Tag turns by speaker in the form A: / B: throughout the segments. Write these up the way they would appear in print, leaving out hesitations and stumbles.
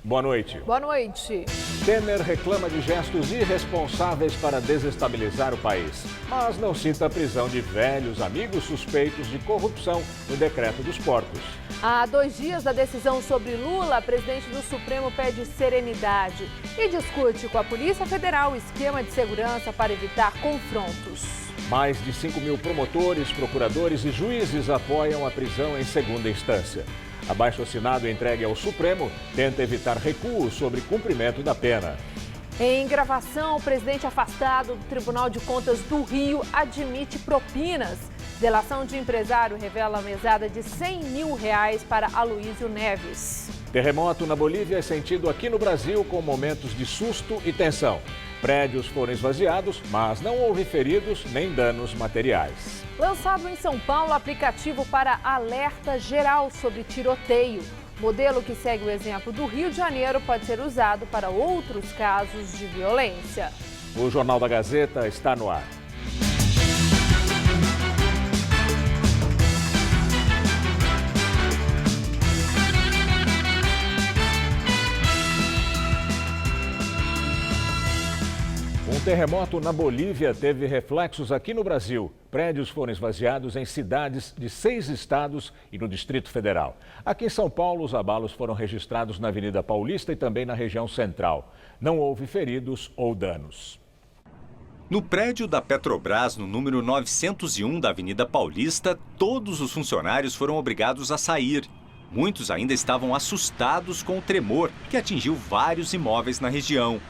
A: Boa noite.
B: Boa noite.
A: Temer reclama de gestos irresponsáveis para desestabilizar o país, mas não cita a prisão de velhos amigos suspeitos de corrupção no decreto dos portos.
B: Há 2 dias da decisão sobre Lula, presidente do Supremo pede serenidade e discute com a Polícia Federal o esquema de segurança para evitar confrontos.
A: Mais de 5.000 promotores, procuradores e juízes apoiam a prisão em segunda instância. Abaixo-assinado entregue ao Supremo tenta evitar recuo sobre cumprimento da pena.
B: Em gravação, o presidente afastado do Tribunal de Contas do Rio admite propinas. Delação de empresário revela a mesada de R$100 mil para Aloysio Neves.
A: Terremoto na Bolívia é sentido aqui no Brasil com momentos de susto e tensão. Prédios foram esvaziados, mas não houve feridos nem danos materiais.
B: Lançado em São Paulo, aplicativo para alerta geral sobre tiroteio. Modelo que segue o exemplo do Rio de Janeiro pode ser usado para outros casos de violência.
A: O Jornal da Gazeta está no ar. Um terremoto na Bolívia teve reflexos aqui no Brasil. Prédios foram esvaziados em cidades de 6 estados e no Distrito Federal. Aqui em São Paulo, os abalos foram registrados na Avenida Paulista e também na região central. Não houve feridos ou danos.
C: No prédio da Petrobras, no número 901 da Avenida Paulista, todos os funcionários foram obrigados a sair. Muitos ainda estavam assustados com o tremor que atingiu vários imóveis na região.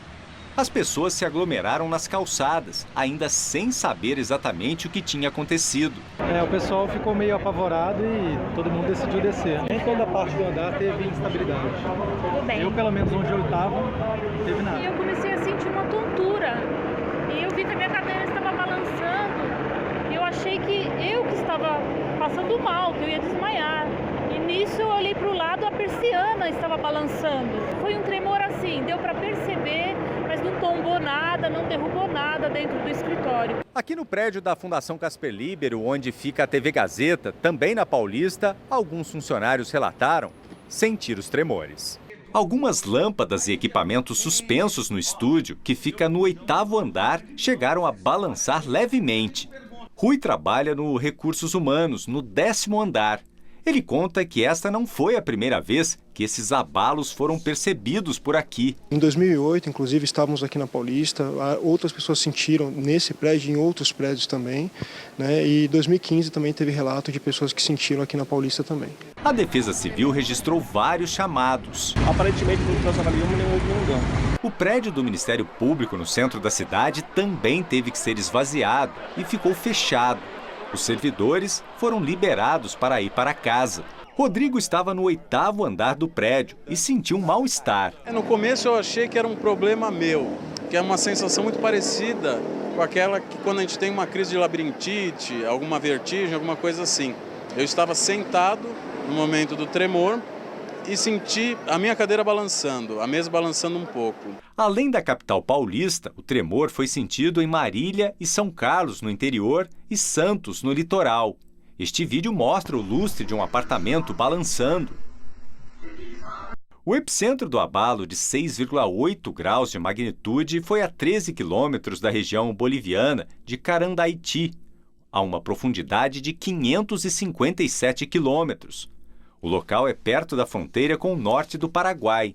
C: As pessoas se aglomeraram nas calçadas, ainda sem saber exatamente o que tinha acontecido.
D: O pessoal ficou meio apavorado e todo mundo decidiu descer. Nem toda parte do andar teve instabilidade.
E: Tudo bem.
D: Eu, pelo menos onde eu estava, não teve nada.
E: E eu comecei a sentir uma tontura. E eu vi que a minha cadeira estava balançando. E eu achei que eu que estava passando mal, que eu ia desmaiar. E nisso eu olhei para o lado, a persiana estava balançando. Foi um tremor assim, deu para perceber, mas não tombou nada, não derrubou nada dentro do escritório.
C: Aqui no prédio da Fundação Casper Libero, onde fica a TV Gazeta, também na Paulista, alguns funcionários relataram sentir os tremores. Algumas lâmpadas e equipamentos suspensos no estúdio, que fica no 8º andar, chegaram a balançar levemente. Rui trabalha no Recursos Humanos, no 10º andar. Ele conta que esta não foi a primeira vez que esses abalos foram percebidos por aqui.
F: Em 2008, inclusive, estávamos aqui na Paulista, outras pessoas sentiram nesse prédio e em outros prédios também, né? E em 2015 também teve relato de pessoas que sentiram aqui na Paulista também.
C: A Defesa Civil registrou vários chamados.
D: Aparentemente não transformou nenhum lugar.
C: O prédio do Ministério Público no centro da cidade também teve que ser esvaziado e ficou fechado. Os servidores foram liberados para ir para casa. Rodrigo estava no 8º andar do prédio e sentiu um mal-estar.
G: No começo eu achei que era um problema meu, que é uma sensação muito parecida com aquela que quando a gente tem uma crise de labirintite, alguma vertigem, alguma coisa assim. Eu estava sentado no momento do tremor e senti a minha cadeira balançando, a mesa balançando um pouco.
C: Além da capital paulista, o tremor foi sentido em Marília e São Carlos, no interior, e Santos, no litoral. Este vídeo mostra o lustre de um apartamento balançando. O epicentro do abalo, de 6,8 graus de magnitude, foi a 13 quilômetros da região boliviana de Carandaiti, a uma profundidade de 557 quilômetros. O local é perto da fronteira com o norte do Paraguai.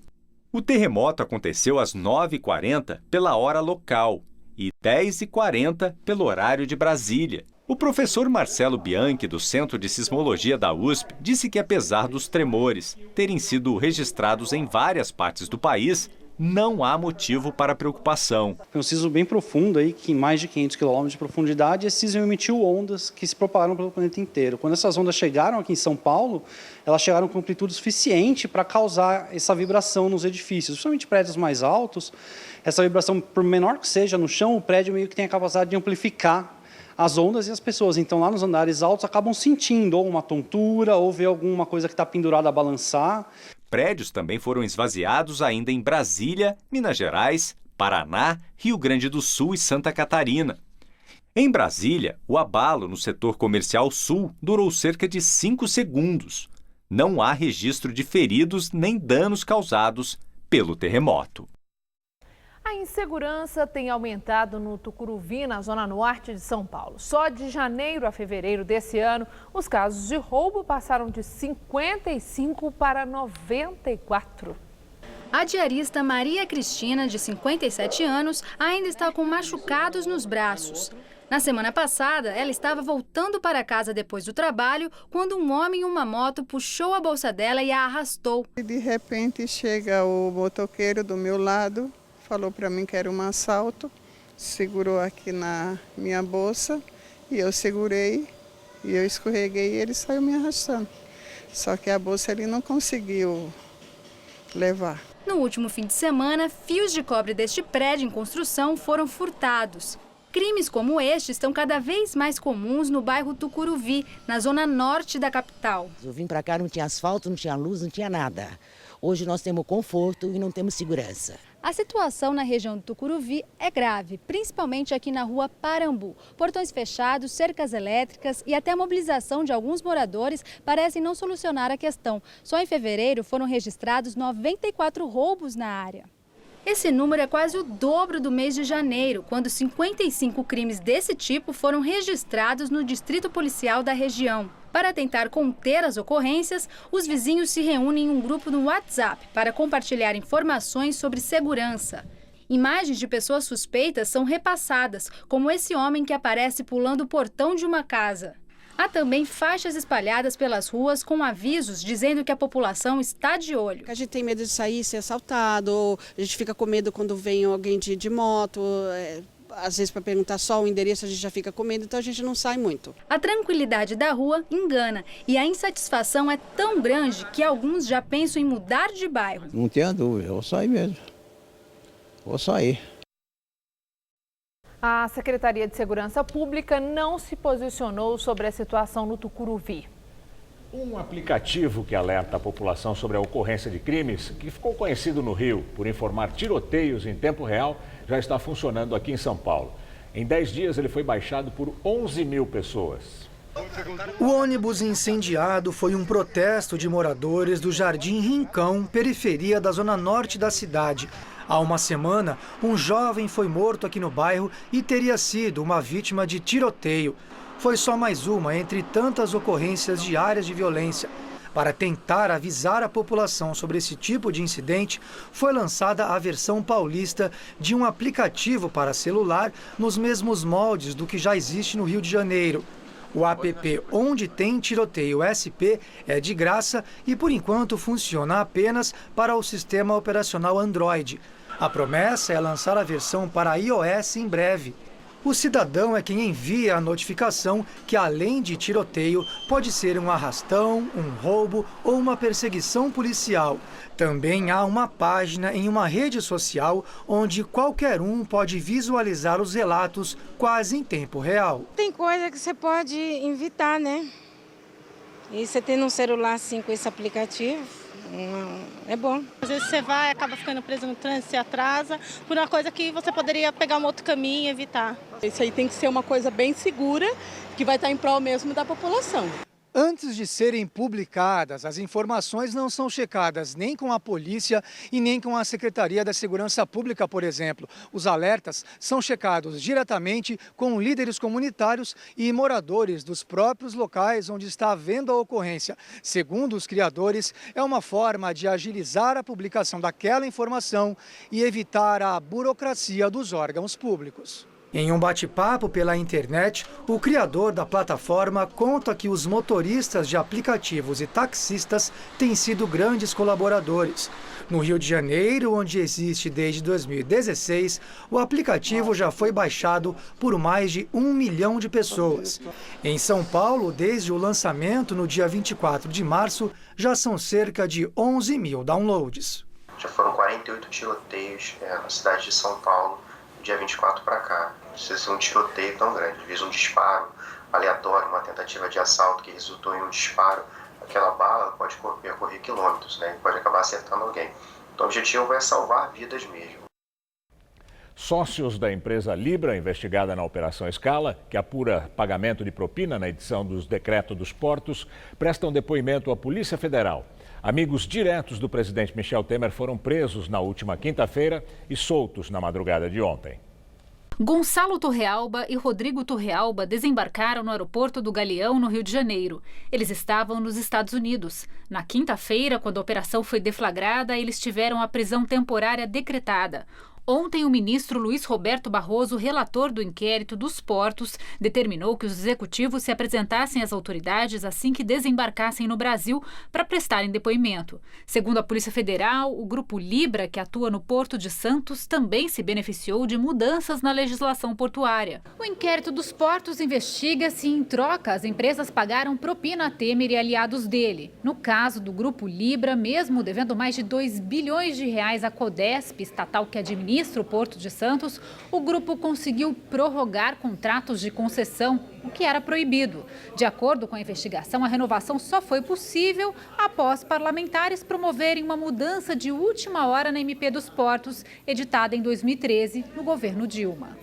C: O terremoto aconteceu às 9h40 pela hora local e 10h40 pelo horário de Brasília. O professor Marcelo Bianchi, do Centro de Sismologia da USP, disse que apesar dos tremores terem sido registrados em várias partes do país, não há motivo para preocupação.
H: Foi um sismo bem profundo, aí, que em mais de 500 km de profundidade, esse sismo emitiu ondas que se propagaram pelo planeta inteiro. Quando essas ondas chegaram aqui em São Paulo, elas chegaram com amplitude suficiente para causar essa vibração nos edifícios, principalmente prédios mais altos. Essa vibração, por menor que seja no chão, o prédio meio que tem a capacidade de amplificar as ondas e as pessoas. Então, lá nos andares altos, acabam sentindo ou uma tontura, ou ver alguma coisa que está pendurada a balançar.
C: Prédios também foram esvaziados ainda em Brasília, Minas Gerais, Paraná, Rio Grande do Sul e Santa Catarina. Em Brasília, o abalo no setor comercial sul durou cerca de 5 segundos. Não há registro de feridos nem danos causados pelo terremoto.
B: A insegurança tem aumentado no Tucuruvi, na zona norte de São Paulo. Só de janeiro a fevereiro desse ano, os casos de roubo passaram de 55 para 94.
I: A diarista Maria Cristina, de 57 anos, ainda está com machucados nos braços. Na semana passada, ela estava voltando para casa depois do trabalho, quando um homem em uma moto puxou a bolsa dela e a arrastou.
J: De repente chega o motoqueiro do meu lado, falou para mim que era um assalto, segurou aqui na minha bolsa e eu segurei e eu escorreguei e ele saiu me arrastando. Só que a bolsa ele não conseguiu levar.
I: No último fim de semana, fios de cobre deste prédio em construção foram furtados. Crimes como este estão cada vez mais comuns no bairro Tucuruvi, na zona norte da capital.
K: Eu vim para cá, não tinha asfalto, não tinha luz, não tinha nada. Hoje nós temos conforto e não temos segurança.
I: A situação na região do Tucuruvi é grave, principalmente aqui na rua Parambu. Portões fechados, cercas elétricas e até a mobilização de alguns moradores parecem não solucionar a questão. Só em fevereiro foram registrados 94 roubos na área. Esse número é quase o dobro do mês de janeiro, quando 55 crimes desse tipo foram registrados no distrito policial da região. Para tentar conter as ocorrências, os vizinhos se reúnem em um grupo no WhatsApp para compartilhar informações sobre segurança. Imagens de pessoas suspeitas são repassadas, como esse homem que aparece pulando o portão de uma casa. Há também faixas espalhadas pelas ruas com avisos dizendo que a população está de olho.
L: A gente tem medo de sair e ser assaltado, a gente fica com medo quando vem alguém de moto, às vezes para perguntar só o endereço a gente já fica com medo, então a gente não sai muito.
I: A tranquilidade da rua engana e a insatisfação é tão grande que alguns já pensam em mudar de bairro.
M: Não tenha dúvida, eu vou sair mesmo, vou sair.
B: A Secretaria de Segurança Pública não se posicionou sobre a situação no Tucuruvi.
A: Um aplicativo que alerta a população sobre a ocorrência de crimes, que ficou conhecido no Rio por informar tiroteios em tempo real, já está funcionando aqui em São Paulo. Em 10 dias ele foi baixado por 11 mil pessoas.
N: O ônibus incendiado foi um protesto de moradores do Jardim Rincão, periferia da zona norte da cidade. Há uma semana, um jovem foi morto aqui no bairro e teria sido uma vítima de tiroteio. Foi só mais uma entre tantas ocorrências diárias de violência. Para tentar avisar a população sobre esse tipo de incidente, foi lançada a versão paulista de um aplicativo para celular nos mesmos moldes do que já existe no Rio de Janeiro. O app Onde Tem Tiroteio SP é de graça e, por enquanto, funciona apenas para o sistema operacional Android. A promessa é lançar a versão para iOS em breve. O cidadão é quem envia a notificação que, além de tiroteio, pode ser um arrastão, um roubo ou uma perseguição policial. Também há uma página em uma rede social onde qualquer um pode visualizar os relatos quase em tempo real.
O: Tem coisa que você pode evitar, né? E você tendo um celular assim com esse aplicativo, é bom.
E: Às vezes você vai, acaba ficando preso no trânsito, se atrasa, por uma coisa que você poderia pegar um outro caminho e evitar.
L: Isso aí tem que ser uma coisa bem segura, que vai estar em prol mesmo da população.
N: Antes de serem publicadas, as informações não são checadas nem com a polícia e nem com a Secretaria da Segurança Pública, por exemplo. Os alertas são checados diretamente com líderes comunitários e moradores dos próprios locais onde está havendo a ocorrência. Segundo os criadores, é uma forma de agilizar a publicação daquela informação e evitar a burocracia dos órgãos públicos. Em um bate-papo pela internet, o criador da plataforma conta que os motoristas de aplicativos e taxistas têm sido grandes colaboradores. No Rio de Janeiro, onde existe desde 2016, o aplicativo já foi baixado por mais de 1 milhão de pessoas. Em São Paulo, desde o lançamento no dia 24 de março, já são cerca de 11 mil downloads.
P: Já foram 48 tiroteios na cidade de São Paulo, dia 24 para cá. Isso é um tiroteio tão grande, às vezes um disparo aleatório, uma tentativa de assalto que resultou em um disparo, aquela bala pode percorrer quilômetros, né? Pode acabar acertando alguém. Então o objetivo é salvar vidas mesmo.
A: Sócios da empresa Libra, investigada na Operação Scala, que apura pagamento de propina na edição dos decretos dos portos, prestam depoimento à Polícia Federal. Amigos diretos do presidente Michel Temer foram presos na última quinta-feira e soltos na madrugada de ontem.
Q: Gonçalo Torrealba e Rodrigo Torrealba desembarcaram no aeroporto do Galeão, no Rio de Janeiro. Eles estavam nos Estados Unidos. Na quinta-feira, quando a operação foi deflagrada, eles tiveram a prisão temporária decretada. Ontem, o ministro Luiz Roberto Barroso, relator do inquérito dos portos, determinou que os executivos se apresentassem às autoridades assim que desembarcassem no Brasil para prestarem depoimento. Segundo a Polícia Federal, o Grupo Libra, que atua no Porto de Santos, também se beneficiou de mudanças na legislação portuária. O inquérito dos portos investiga se, em troca, as empresas pagaram propina a Temer e aliados dele. No caso do Grupo Libra, mesmo devendo mais de 2 bilhões de reais à Codesp, estatal que administra o Porto de Santos, o grupo conseguiu prorrogar contratos de concessão, o que era proibido. De acordo com a investigação, a renovação só foi possível após parlamentares promoverem uma mudança de última hora na MP dos Portos, editada em 2013, no governo Dilma.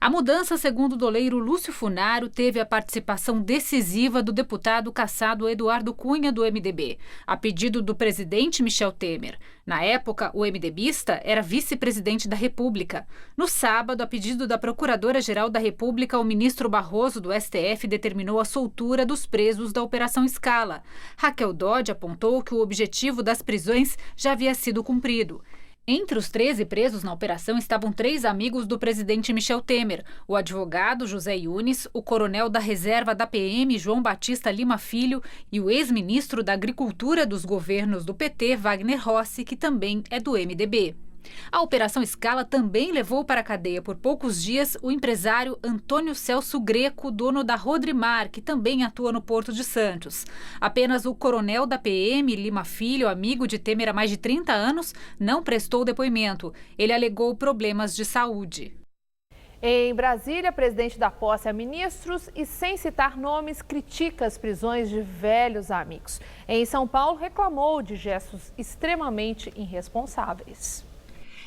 Q: A mudança, segundo o doleiro Lúcio Funaro, teve a participação decisiva do deputado cassado Eduardo Cunha, do MDB, a pedido do presidente Michel Temer. Na época, o MDBista era vice-presidente da República. No sábado, a pedido da Procuradora-Geral da República, o ministro Barroso, do STF, determinou a soltura dos presos da Operação Scala. Raquel Dodge apontou que o objetivo das prisões já havia sido cumprido. Entre os 13 presos na operação estavam 3 amigos do presidente Michel Temer, o advogado José Yunes, o coronel da reserva da PM João Batista Lima Filho e o ex-ministro da Agricultura dos governos do PT, Wagner Rossi, que também é do MDB. A Operação Scala também levou para a cadeia por poucos dias o empresário Antônio Celso Greco, dono da Rodrimar, que também atua no Porto de Santos. Apenas o coronel da PM, Lima Filho, amigo de Temer há mais de 30 anos, não prestou depoimento. Ele alegou problemas de saúde.
B: Em Brasília, o presidente dá posse a ministros e, sem citar nomes, critica as prisões de velhos amigos. Em São Paulo, reclamou de gestos extremamente irresponsáveis.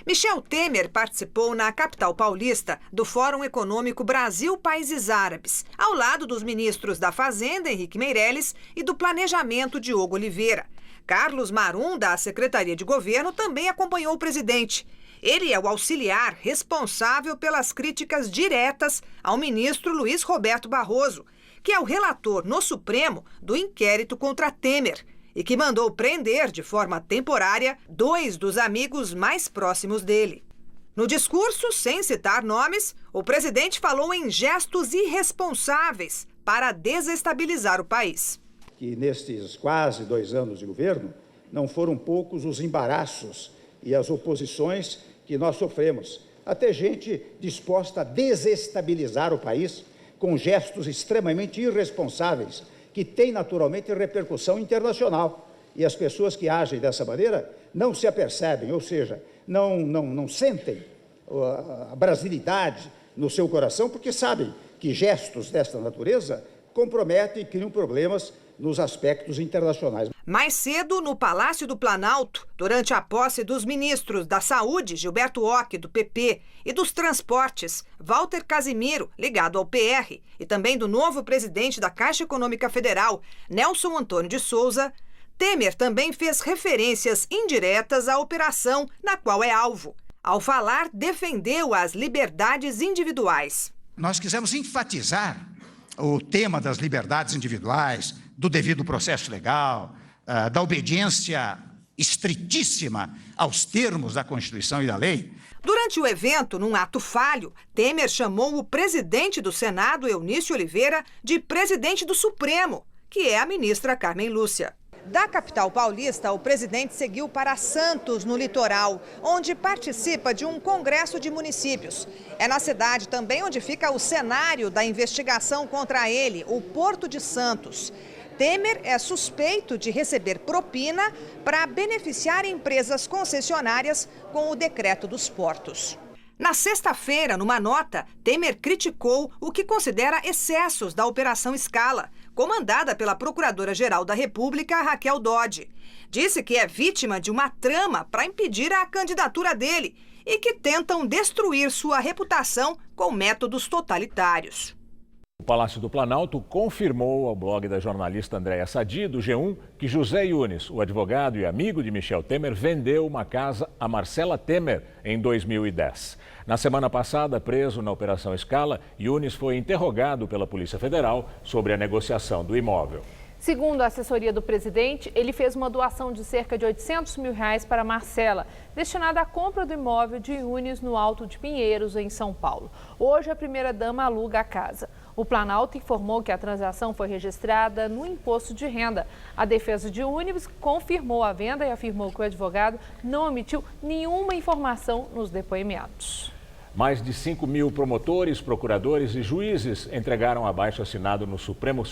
R: Michel Temer participou na capital paulista do Fórum Econômico Brasil-Países Árabes, ao lado dos ministros da Fazenda, Henrique Meirelles, e do Planejamento, Diogo Oliveira. Carlos Marum, da Secretaria de Governo, também acompanhou o presidente. Ele é o auxiliar responsável pelas críticas diretas ao ministro Luiz Roberto Barroso, que é o relator no Supremo do inquérito contra Temer, e que mandou prender de forma temporária 2 dos amigos mais próximos dele. No discurso, sem citar nomes, o presidente falou em gestos irresponsáveis para desestabilizar o país.
S: Que nestes quase 2 anos de governo, não foram poucos os embaraços e as oposições que nós sofremos. Até gente disposta a desestabilizar o país com gestos extremamente irresponsáveis, que tem naturalmente repercussão internacional. E as pessoas que agem dessa maneira não se apercebem, ou seja, não sentem a brasilidade no seu coração, porque sabem que gestos desta natureza comprometem e criam problemas nos aspectos internacionais.
R: Mais cedo, no Palácio do Planalto, durante a posse dos ministros da Saúde, Gilberto Occhi, do PP, e dos Transportes, Walter Casimiro, ligado ao PR, e também do novo presidente da Caixa Econômica Federal, Nelson Antônio de Souza, Temer também fez referências indiretas à operação na qual é alvo. Ao falar, defendeu as liberdades individuais.
T: Nós quisemos enfatizar o tema das liberdades individuais, do devido processo legal, da obediência estritíssima aos termos da Constituição e da lei.
R: Durante o evento, num ato falho, Temer chamou o presidente do Senado, Eunício Oliveira, de presidente do Supremo, que é a ministra Carmen Lúcia. Da capital paulista, o presidente seguiu para Santos, no litoral, onde participa de um congresso de municípios. É na cidade também onde fica o cenário da investigação contra ele, o Porto de Santos. Temer é suspeito de receber propina para beneficiar empresas concessionárias com o decreto dos portos. Na sexta-feira, numa nota, Temer criticou o que considera excessos da Operação Scala, comandada pela Procuradora-Geral da República, Raquel Dodge. Disse que é vítima de uma trama para impedir a candidatura dele e que tentam destruir sua reputação com métodos totalitários.
A: O Palácio do Planalto confirmou ao blog da jornalista Andréa Sadi, do G1, que José Yunes, o advogado e amigo de Michel Temer, vendeu uma casa a Marcela Temer em 2010. Na semana passada, preso na Operação Escala, Yunes foi interrogado pela Polícia Federal sobre a negociação do imóvel.
B: Segundo a assessoria do presidente, ele fez uma doação de cerca de R$800 mil para Marcela, destinada à compra do imóvel de Yunes no Alto de Pinheiros, em São Paulo. Hoje, a primeira-dama aluga a casa. O Planalto informou que a transação foi registrada no imposto de renda. A defesa de Yunes confirmou a venda e afirmou que o advogado não omitiu nenhuma informação nos depoimentos.
A: Mais de 5 mil promotores, procuradores e juízes entregaram abaixo-assinado no Supremo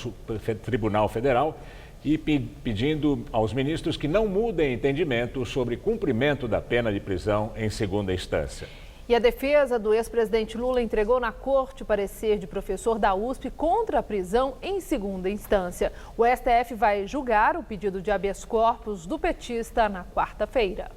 A: Tribunal Federal e pedindo aos ministros que não mudem entendimento sobre cumprimento da pena de prisão em segunda instância.
B: E a defesa do ex-presidente Lula entregou na corte parecer de professor da USP contra a prisão em segunda instância. O STF vai julgar o pedido de habeas corpus do petista na quarta-feira.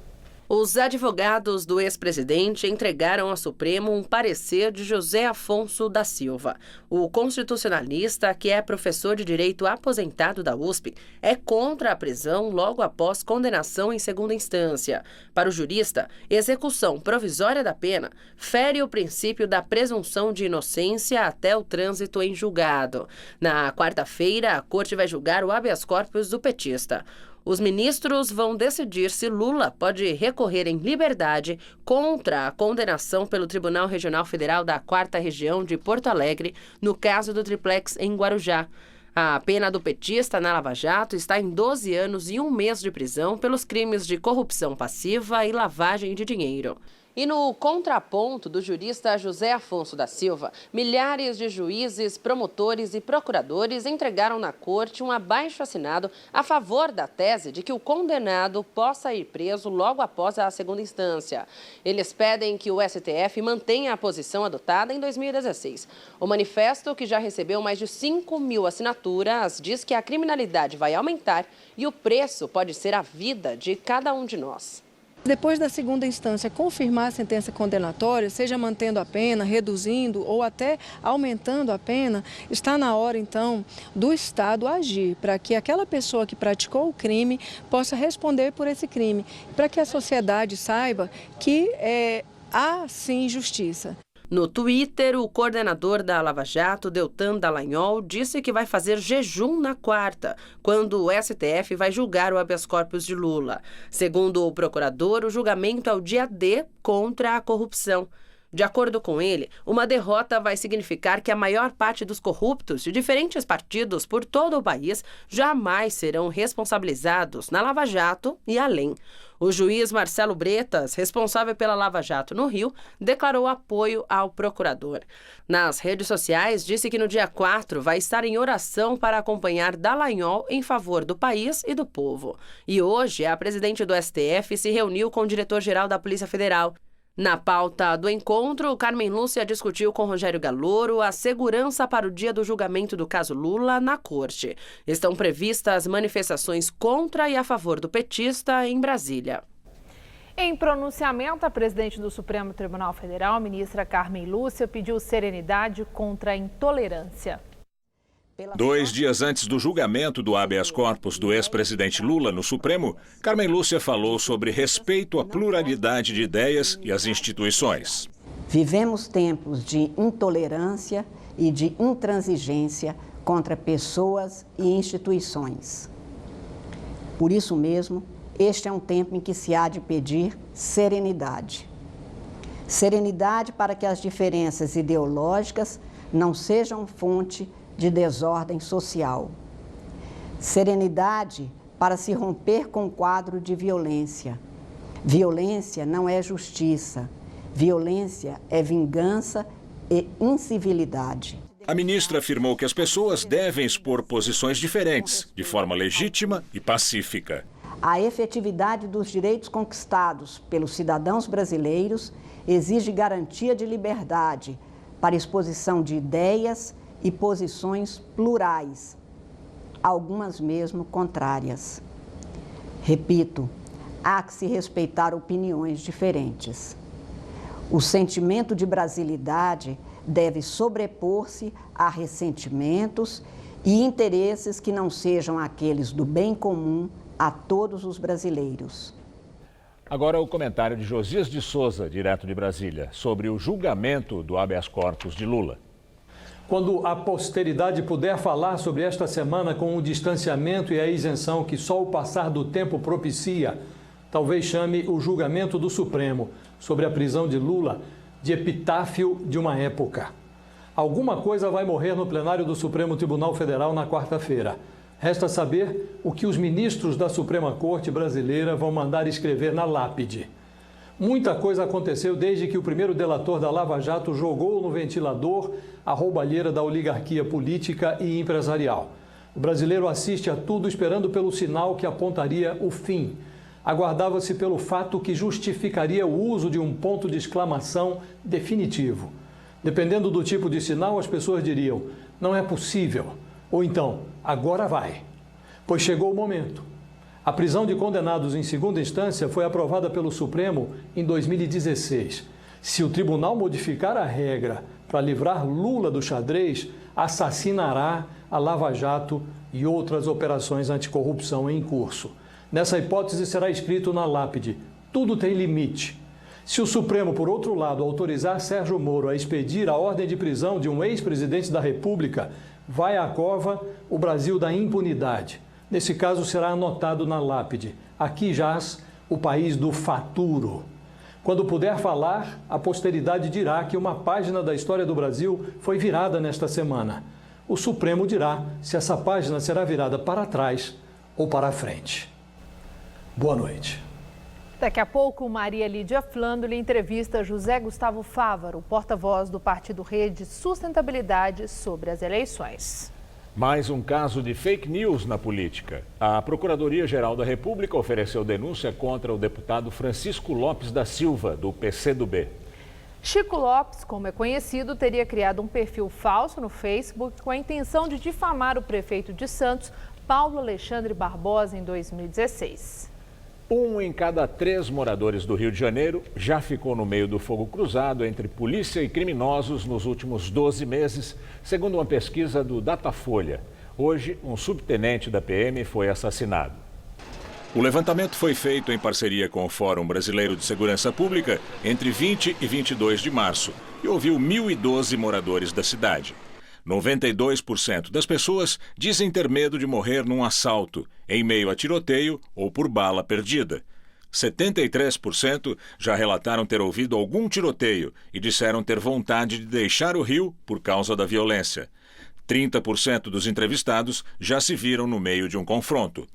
U: Os advogados do ex-presidente entregaram ao Supremo um parecer de José Afonso da Silva. O constitucionalista, que é professor de direito aposentado da USP, é contra a prisão logo após condenação em segunda instância. Para o jurista, execução provisória da pena fere o princípio da presunção de inocência até o trânsito em julgado. Na quarta-feira, a corte vai julgar o habeas corpus do petista. Os ministros vão decidir se Lula pode recorrer em liberdade contra a condenação pelo Tribunal Regional Federal da 4ª Região de Porto Alegre, no caso do triplex em Guarujá. A pena do petista na Lava Jato está em 12 anos e 1 mês de prisão pelos crimes de corrupção passiva e lavagem de dinheiro. E no contraponto do jurista José Afonso da Silva, milhares de juízes, promotores e procuradores entregaram na corte um abaixo-assinado a favor da tese de que o condenado possa ir preso logo após a segunda instância. Eles pedem que o STF mantenha a posição adotada em 2016. O manifesto, que já recebeu mais de 5 mil assinaturas, diz que a criminalidade vai aumentar e o preço pode ser a vida de cada um de nós.
V: Depois da segunda instância confirmar a sentença condenatória, seja mantendo a pena, reduzindo ou até aumentando a pena, está na hora, então, do Estado agir para que aquela pessoa que praticou o crime possa responder por esse crime, para que a sociedade saiba que há, sim, justiça.
U: No Twitter, o coordenador da Lava Jato, Deltan Dallagnol, disse que vai fazer jejum na quarta, quando o STF vai julgar o habeas corpus de Lula. Segundo o procurador, o julgamento é o dia D contra a corrupção. De acordo com ele, uma derrota vai significar que a maior parte dos corruptos de diferentes partidos por todo o país jamais serão responsabilizados na Lava Jato e além. O juiz Marcelo Bretas, responsável pela Lava Jato no Rio, declarou apoio ao procurador. Nas redes sociais, disse que no dia 4 vai estar em oração para acompanhar Dallagnol em favor do país e do povo. E hoje, a presidente do STF se reuniu com o diretor-geral da Polícia Federal. Na pauta do encontro, Carmen Lúcia discutiu com Rogério Galloro a segurança para o dia do julgamento do caso Lula na corte. Estão previstas manifestações contra e a favor do petista em Brasília.
B: Em pronunciamento, a presidente do Supremo Tribunal Federal, a ministra Carmen Lúcia, pediu serenidade contra a intolerância.
W: 2 dias antes do julgamento do habeas corpus do ex-presidente Lula no Supremo, Carmen Lúcia falou sobre respeito à pluralidade de ideias e às instituições.
X: Vivemos tempos de intolerância e de intransigência contra pessoas e instituições. Por isso mesmo, este é um tempo em que se há de pedir serenidade. Serenidade para que as diferenças ideológicas não sejam fonte de desordem social. Serenidade para se romper com o quadro de violência. Violência não é justiça. Violência é vingança e incivilidade.
W: A ministra afirmou que as pessoas devem expor posições diferentes, de forma legítima e pacífica.
X: A efetividade dos direitos conquistados pelos cidadãos brasileiros exige garantia de liberdade para exposição de ideias e posições plurais, algumas mesmo contrárias. Repito, há que se respeitar opiniões diferentes. O sentimento de brasilidade deve sobrepor-se a ressentimentos e interesses que não sejam aqueles do bem comum a todos os brasileiros.
A: Agora o comentário de Josias de Souza, direto de Brasília, sobre o julgamento do habeas corpus de Lula.
D: Quando a posteridade puder falar sobre esta semana com o distanciamento e a isenção que só o passar do tempo propicia, talvez chame o julgamento do Supremo sobre a prisão de Lula de epitáfio de uma época. Alguma coisa vai morrer no plenário do Supremo Tribunal Federal na quarta-feira. Resta saber o que os ministros da Suprema Corte brasileira vão mandar escrever na lápide. Muita coisa aconteceu desde que o primeiro delator da Lava Jato jogou no ventilador a roubalheira da oligarquia política e empresarial. O brasileiro assiste a tudo esperando pelo sinal que apontaria o fim. Aguardava-se pelo fato que justificaria o uso de um ponto de exclamação definitivo. Dependendo do tipo de sinal, as pessoas diriam: não é possível. Ou então, agora vai. Pois chegou o momento. A prisão de condenados em segunda instância foi aprovada pelo Supremo em 2016. Se o tribunal modificar a regra para livrar Lula do xadrez, assassinará a Lava Jato e outras operações anticorrupção em curso. Nessa hipótese será escrito na lápide: tudo tem limite. Se o Supremo, por outro lado, autorizar Sérgio Moro a expedir a ordem de prisão de um ex-presidente da República, vai à cova o Brasil da impunidade. Nesse caso será anotado na lápide: aqui jaz o país do faturo. Quando puder falar, a posteridade dirá que uma página da história do Brasil foi virada nesta semana. O Supremo dirá se essa página será virada para trás ou para frente. Boa noite.
B: Daqui a pouco, Maria Lídia Flando lhe entrevista José Gustavo Fávaro, porta-voz do Partido Rede Sustentabilidade, sobre as eleições.
A: Mais um caso de fake news na política. A Procuradoria-Geral da República ofereceu denúncia contra o deputado Francisco Lopes da Silva, do PCdoB.
B: Chico Lopes, como é conhecido, teria criado um perfil falso no Facebook com a intenção de difamar o prefeito de Santos, Paulo Alexandre Barbosa, em 2016.
A: 1 em cada 3 moradores do Rio de Janeiro já ficou no meio do fogo cruzado entre polícia e criminosos nos últimos 12 meses, segundo uma pesquisa do Datafolha. Hoje, um subtenente da PM foi assassinado.
W: O levantamento foi feito em parceria com o Fórum Brasileiro de Segurança Pública entre 20 e 22 de março e ouviu 1.012 moradores da cidade. 92% das pessoas dizem ter medo de morrer num assalto, em meio a tiroteio ou por bala perdida. 73% já relataram ter ouvido algum tiroteio e disseram ter vontade de deixar o Rio por causa da violência. 30% dos entrevistados já se viram no meio de um confronto.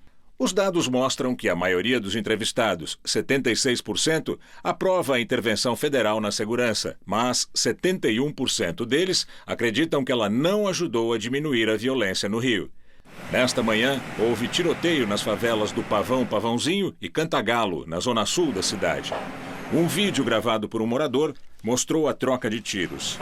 W: Os dados mostram que a maioria dos entrevistados, 76%, aprova a intervenção federal na segurança, mas 71% deles acreditam que ela não ajudou a diminuir a violência no Rio. Nesta manhã, houve tiroteio nas favelas do Pavão, Pavãozinho e Cantagalo, na zona sul da cidade. Um vídeo gravado por um morador mostrou a troca de tiros.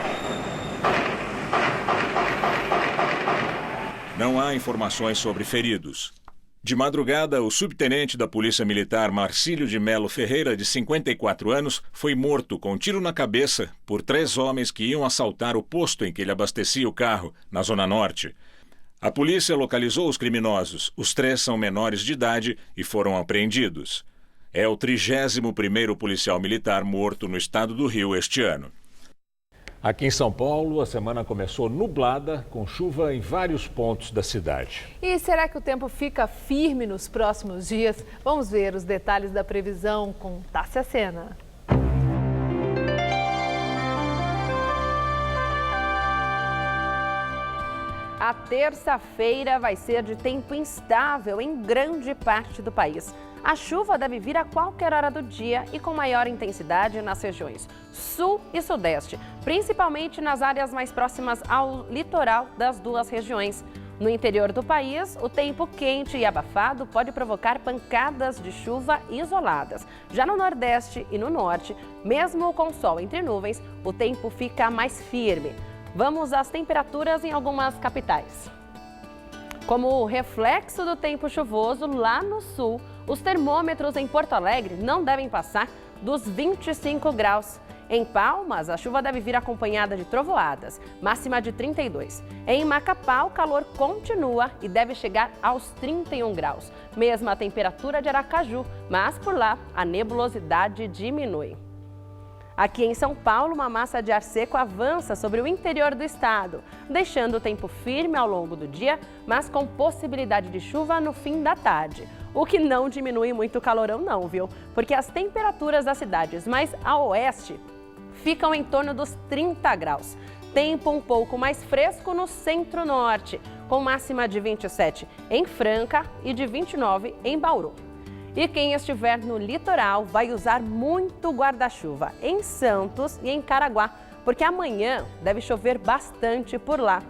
W: Não há informações sobre feridos. De madrugada, o subtenente da Polícia Militar Marcílio de Melo Ferreira, de 54 anos, foi morto com um tiro na cabeça por 3 homens que iam assaltar o posto em que ele abastecia o carro, na Zona Norte. A polícia localizou os criminosos. Os 3 são menores de idade e foram apreendidos. É o 31º policial militar morto no estado do Rio este ano.
A: Aqui em São Paulo, a semana começou nublada, com chuva em vários pontos da cidade.
B: E será que o tempo fica firme nos próximos dias? Vamos ver os detalhes da previsão com Tássia Sena. A terça-feira vai ser de tempo instável em grande parte do país. A chuva deve vir a qualquer hora do dia e com maior intensidade nas regiões sul e sudeste, principalmente nas áreas mais próximas ao litoral das duas regiões. No interior do país, o tempo quente e abafado pode provocar pancadas de chuva isoladas. Já no Nordeste e no Norte, mesmo com sol entre nuvens, o tempo fica mais firme. Vamos às temperaturas em algumas capitais. Como reflexo do tempo chuvoso lá no sul, os termômetros em Porto Alegre não devem passar
U: dos 25 graus. Em Palmas, a chuva deve vir acompanhada de trovoadas, máxima de 32. Em Macapá, o calor continua e deve chegar aos 31 graus. Mesma temperatura de Aracaju, mas por lá a nebulosidade diminui. Aqui em São Paulo, uma massa de ar seco avança sobre o interior do estado, deixando o tempo firme ao longo do dia, mas com possibilidade de chuva no fim da tarde. O que não diminui muito o calorão não, viu? Porque as temperaturas das cidades mais a oeste ficam em torno dos 30 graus. Tempo um pouco mais fresco no centro-norte, com máxima de 27 em Franca e de 29 em Bauru. E quem estiver no litoral vai usar muito guarda-chuva em Santos e em Caraguá, porque amanhã deve chover bastante por lá.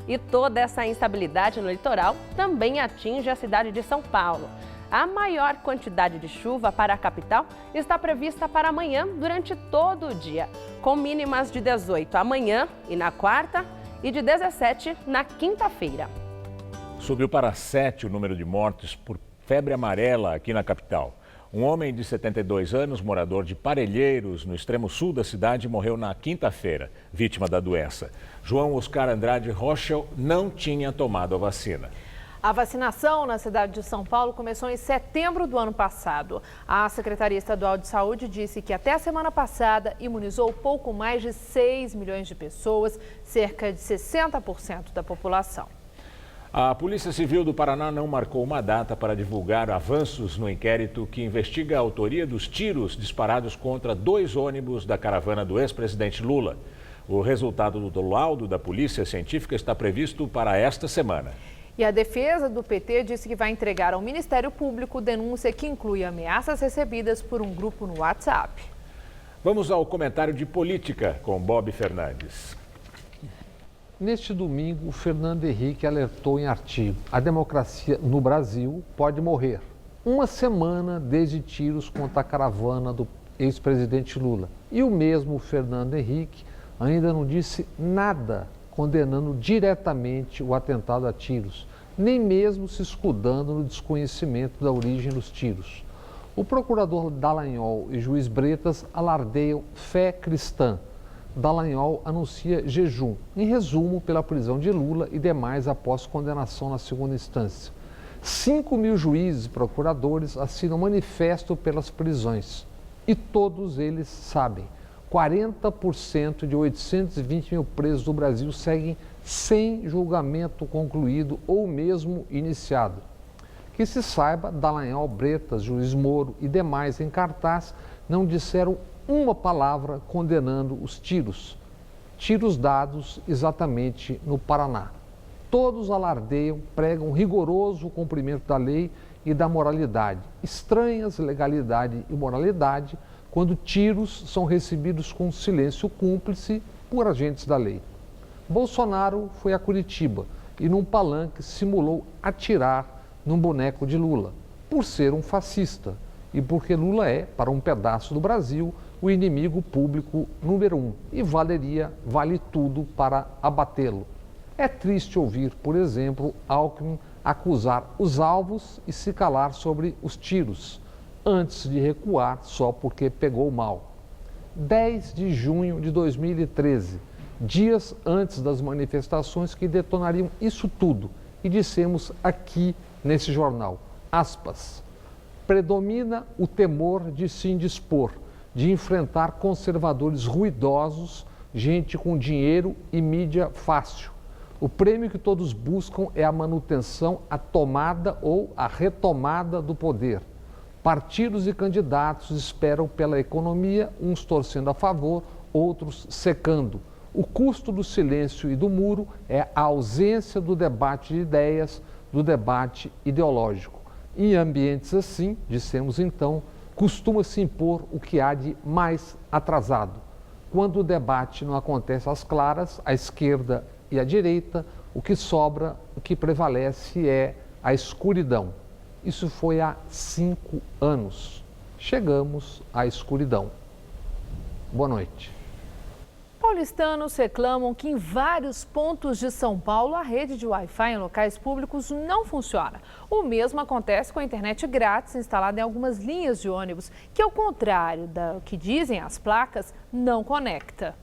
U: E toda essa instabilidade no litoral também atinge a cidade de São Paulo. A maior quantidade de chuva para a capital está prevista para amanhã durante todo o dia, com mínimas de 18 amanhã e na quarta e de 17 na quinta-feira.
A: Subiu para 7 o número de mortes por febre amarela aqui na capital. Um homem de 72 anos, morador de Parelheiros, no extremo sul da cidade, morreu na quinta-feira, vítima da doença. João Oscar Andrade Rochel não tinha tomado a vacina.
B: A vacinação na cidade de São Paulo começou em setembro do ano passado. A Secretaria Estadual de Saúde disse que até a semana passada imunizou pouco mais de 6 milhões de pessoas, cerca de 60% da população.
A: A Polícia Civil do Paraná não marcou uma data para divulgar avanços no inquérito que investiga a autoria dos tiros disparados contra 2 ônibus da caravana do ex-presidente Lula. O resultado do laudo da Polícia Científica está previsto para esta semana.
B: E a defesa do PT disse que vai entregar ao Ministério Público denúncia que inclui ameaças recebidas por um grupo no WhatsApp.
A: Vamos ao comentário de política com Bob Fernandes.
C: Neste domingo, o Fernando Henrique alertou em artigo: a democracia no Brasil pode morrer. Uma semana desde tiros contra a caravana do ex-presidente Lula. E o mesmo Fernando Henrique ainda não disse nada condenando diretamente o atentado a tiros, nem mesmo se escudando no desconhecimento da origem dos tiros. O procurador Dallagnol e juiz Bretas alardeiam fé cristã. Dallagnol anuncia jejum, em resumo, pela prisão de Lula e demais após condenação na segunda instância. 5.000 juízes e procuradores assinam manifesto pelas prisões. E todos eles sabem, 40% de 820 mil presos do Brasil seguem sem julgamento concluído ou mesmo iniciado. Que se saiba, Dallagnol, Bretas, juiz Moro e demais em cartaz não disseram uma palavra condenando os tiros dados exatamente no Paraná. Todos alardeiam, pregam rigoroso cumprimento da lei e da moralidade, estranhas legalidade e moralidade quando tiros são recebidos com silêncio cúmplice por agentes da lei. Bolsonaro foi a Curitiba e num palanque simulou atirar num boneco de Lula, por ser um fascista e porque Lula é, para um pedaço do Brasil, o inimigo público número 1 e vale tudo para abatê-lo. É triste ouvir, por exemplo, Alckmin acusar os alvos e se calar sobre os tiros, antes de recuar só porque pegou mal. 10 de junho de 2013, dias antes das manifestações que detonariam isso tudo, e dissemos aqui nesse jornal, aspas, predomina o temor de se indispor, de enfrentar conservadores ruidosos, gente com dinheiro e mídia fácil. O prêmio que todos buscam é a manutenção, a tomada ou a retomada do poder. Partidos e candidatos esperam pela economia, uns torcendo a favor, outros secando. O custo do silêncio e do muro é a ausência do debate de ideias, do debate ideológico. Em ambientes assim, dissemos então, costuma-se impor o que há de mais atrasado. Quando o debate não acontece às claras, à esquerda e à direita, o que sobra, o que prevalece é a escuridão. Isso foi há 5 anos. Chegamos à escuridão. Boa noite.
B: Paulistanos reclamam que em vários pontos de São Paulo a rede de Wi-Fi em locais públicos não funciona. O mesmo acontece com a internet grátis instalada em algumas linhas de ônibus, que ao contrário do que dizem as placas, não conecta.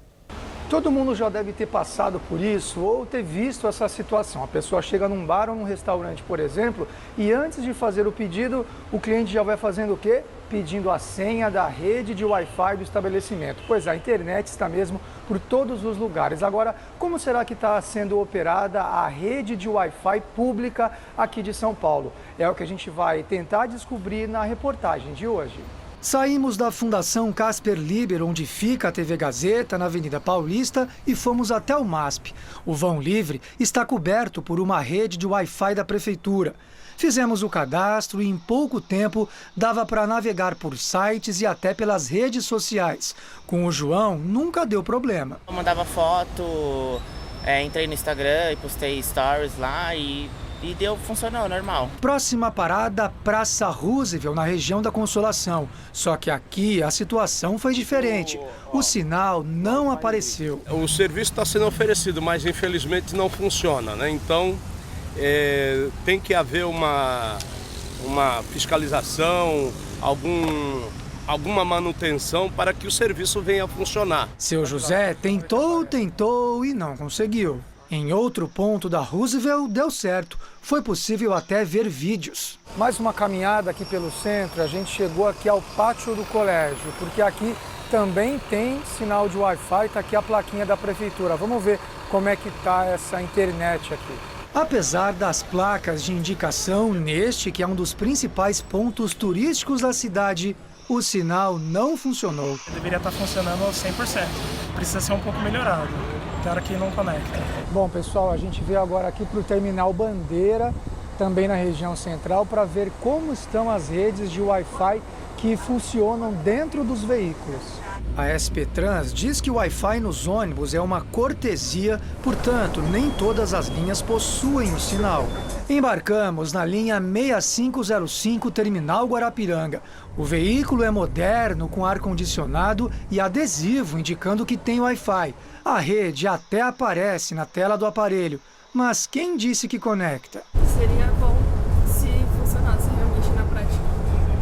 N: Todo mundo já deve ter passado por isso ou ter visto essa situação. A pessoa chega num bar ou num restaurante, por exemplo, e antes de fazer o pedido, o cliente já vai fazendo o quê? Pedindo a senha da rede de Wi-Fi do estabelecimento. Pois a internet está mesmo por todos os lugares. Agora, como será que está sendo operada a rede de Wi-Fi pública aqui de São Paulo? É o que a gente vai tentar descobrir na reportagem de hoje. Saímos da Fundação Casper Liber, onde fica a TV Gazeta, na Avenida Paulista, e fomos até o MASP. O vão livre está coberto por uma rede de Wi-Fi da Prefeitura. Fizemos o cadastro e em pouco tempo dava para navegar por sites e até pelas redes sociais. Com o João, nunca deu problema.
F: Eu mandava foto, entrei no Instagram e postei stories lá e funcionou, normal.
N: Próxima parada, Praça Roosevelt, na região da Consolação. Só que aqui a situação foi diferente. O sinal não apareceu.
G: O serviço está sendo oferecido, mas infelizmente não funciona, né? Então tem que haver uma fiscalização, alguma manutenção para que o serviço venha a funcionar.
N: Seu José tentou e não conseguiu. Em outro ponto da Roosevelt deu certo. Foi possível até ver vídeos. Mais uma caminhada aqui pelo centro, a gente chegou aqui ao pátio do colégio, porque aqui também tem sinal de Wi-Fi, está aqui a plaquinha da prefeitura. Vamos ver como é que está essa internet aqui. Apesar das placas de indicação neste, que é um dos principais pontos turísticos da cidade, o sinal não funcionou.
H: Deveria estar funcionando 100%. Precisa ser um pouco melhorado. Tem hora que não conecta.
N: Bom, pessoal, a gente veio agora aqui para o Terminal Bandeira, também na região central, para ver como estão as redes de Wi-Fi que funcionam dentro dos veículos. A SP Trans diz que o Wi-Fi nos ônibus é uma cortesia, portanto, nem todas as linhas possuem o sinal. Embarcamos na linha 6505 Terminal Guarapiranga. O veículo é moderno, com ar-condicionado e adesivo indicando que tem Wi-Fi. A rede até aparece na tela do aparelho, mas quem disse que conecta?
J: Seria bom se funcionasse realmente na prática,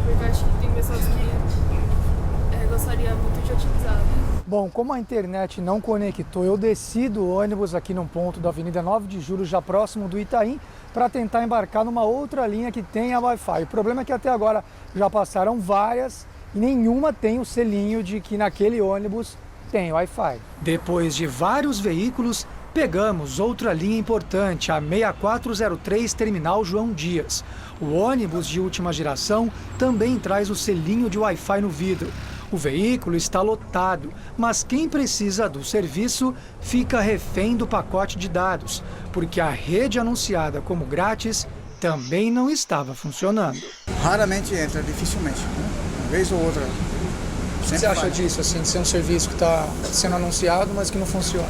J: porque acho que tem pessoas que gostaria muito de utilizar.
N: Bom, como a internet não conectou, eu desci do ônibus aqui num ponto da Avenida 9 de Julho, já próximo do Itaim, para tentar embarcar numa outra linha que tem a Wi-Fi. O problema é que até agora já passaram várias e nenhuma tem o selinho de que naquele ônibus tem Wi-Fi. Depois de vários veículos, pegamos outra linha importante, a 6403 Terminal João Dias. O ônibus de última geração também traz o selinho de Wi-Fi no vidro. O veículo está lotado, mas quem precisa do serviço fica refém do pacote de dados, porque a rede anunciada como grátis também não estava funcionando.
Y: Raramente entra, dificilmente, né? Uma vez ou outra.
N: O que você acha disso, assim, de ser um serviço que está sendo anunciado, mas que não funciona?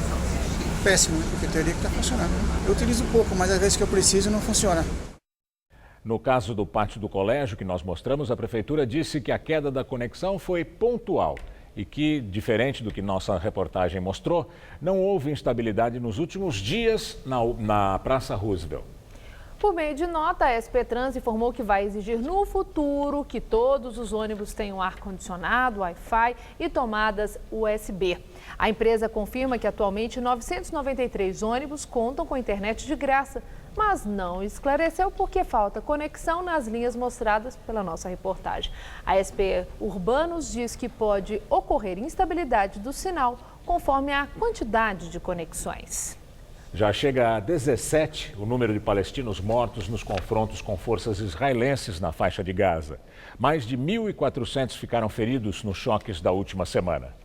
Y: Péssimo, porque teria que estar funcionando. Eu utilizo pouco, mas às vezes que eu preciso não funciona.
A: No caso do pátio do colégio que nós mostramos, a prefeitura disse que a queda da conexão foi pontual e que, diferente do que nossa reportagem mostrou, não houve instabilidade nos últimos dias na Praça Roosevelt.
B: Por meio de nota, a SP Trans informou que vai exigir no futuro que todos os ônibus tenham ar-condicionado, Wi-Fi e tomadas USB. A empresa confirma que atualmente 993 ônibus contam com internet de graça, mas não esclareceu por que falta conexão nas linhas mostradas pela nossa reportagem. A SP Urbanos diz que pode ocorrer instabilidade do sinal conforme a quantidade de conexões.
A: Já chega a 17 o número de palestinos mortos nos confrontos com forças israelenses na faixa de Gaza. Mais de 1.400 ficaram feridos nos choques da última semana.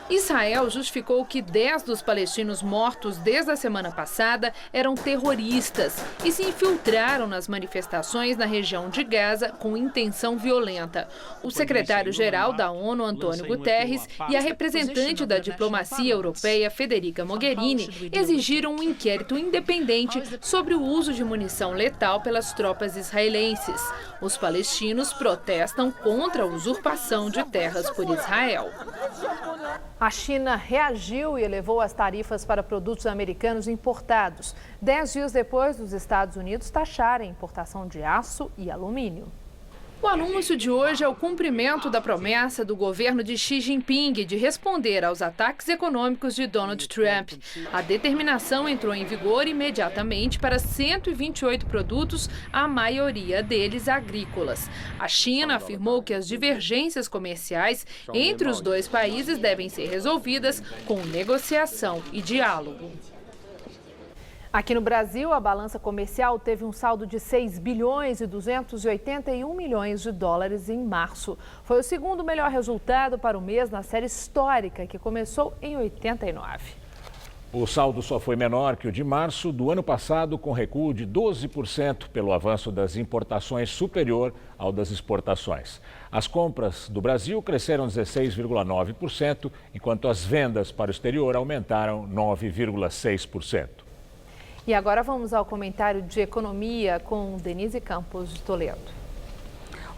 B: Israel justificou que 10 dos palestinos mortos desde a semana passada eram terroristas e se infiltraram nas manifestações na região de Gaza com intenção violenta. O secretário-geral da ONU, Antônio Guterres, e a representante da diplomacia europeia, Federica Mogherini, exigiram um inquérito independente sobre o uso de munição letal pelas tropas israelenses. Os palestinos protestam contra a usurpação de terras por Israel. A China reagiu e elevou as tarifas para produtos americanos importados, 10 dias depois dos Estados Unidos taxarem a importação de aço e alumínio. O anúncio de hoje é o cumprimento da promessa do governo de Xi Jinping de responder aos ataques econômicos de Donald Trump. A determinação entrou em vigor imediatamente para 128 produtos, a maioria deles agrícolas. A China afirmou que as divergências comerciais entre os dois países devem ser resolvidas com negociação e diálogo. Aqui no Brasil, a balança comercial teve um saldo de 6 bilhões e 281 milhões de dólares em março. Foi o segundo melhor resultado para o mês na série histórica, que começou em 89.
A: O saldo só foi menor que o de março do ano passado, com recuo de 12% pelo avanço das importações superior ao das exportações. As compras do Brasil cresceram 16,9%, enquanto as vendas para o exterior aumentaram 9,6%.
B: E agora vamos ao comentário de economia com Denise Campos de Toledo.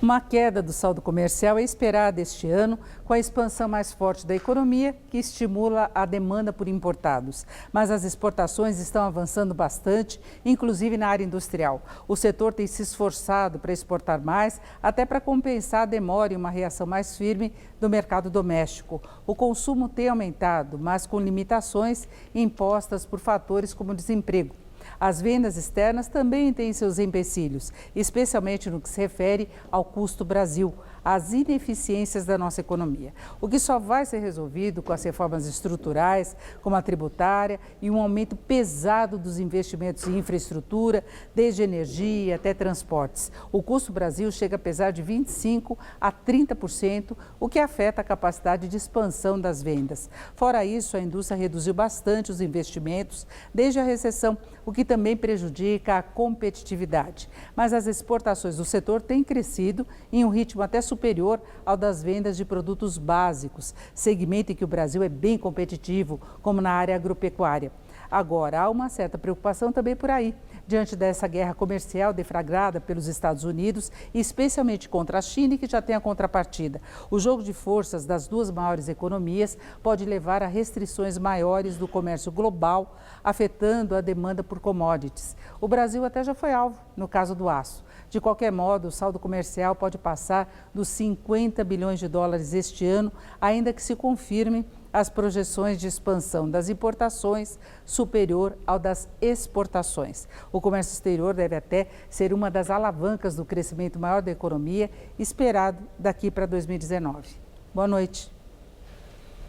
E: Uma queda do saldo comercial é esperada este ano com a expansão mais forte da economia, que estimula a demanda por importados. Mas as exportações estão avançando bastante, inclusive na área industrial. O setor tem se esforçado para exportar mais, até para compensar a demora e uma reação mais firme do mercado doméstico. O consumo tem aumentado, mas com limitações impostas por fatores como desemprego. As vendas externas também têm seus empecilhos, especialmente no que se refere ao custo Brasil, às ineficiências da nossa economia. O que só vai ser resolvido com as reformas estruturais, como a tributária e um aumento pesado dos investimentos em infraestrutura, desde energia até transportes. O custo Brasil chega a pesar de 25% a 30%, o que afeta a capacidade de expansão das vendas. Fora isso, a indústria reduziu bastante os investimentos desde a recessão, o que também prejudica a competitividade. Mas as exportações do setor têm crescido em um ritmo até superior ao das vendas de produtos básicos, segmento em que o Brasil é bem competitivo, como na área agropecuária. Agora, há uma certa preocupação também por aí, diante dessa guerra comercial deflagrada pelos Estados Unidos, especialmente contra a China, que já tem a contrapartida. O jogo de forças das duas maiores economias pode levar a restrições maiores do comércio global, afetando a demanda por commodities. O Brasil até já foi alvo, no caso do aço. De qualquer modo, o saldo comercial pode passar dos 50 bilhões de dólares este ano, ainda que se confirmem as projeções de expansão das importações superior ao das exportações. O comércio exterior deve até ser uma das alavancas do crescimento maior da economia, esperado daqui para 2019. Boa noite.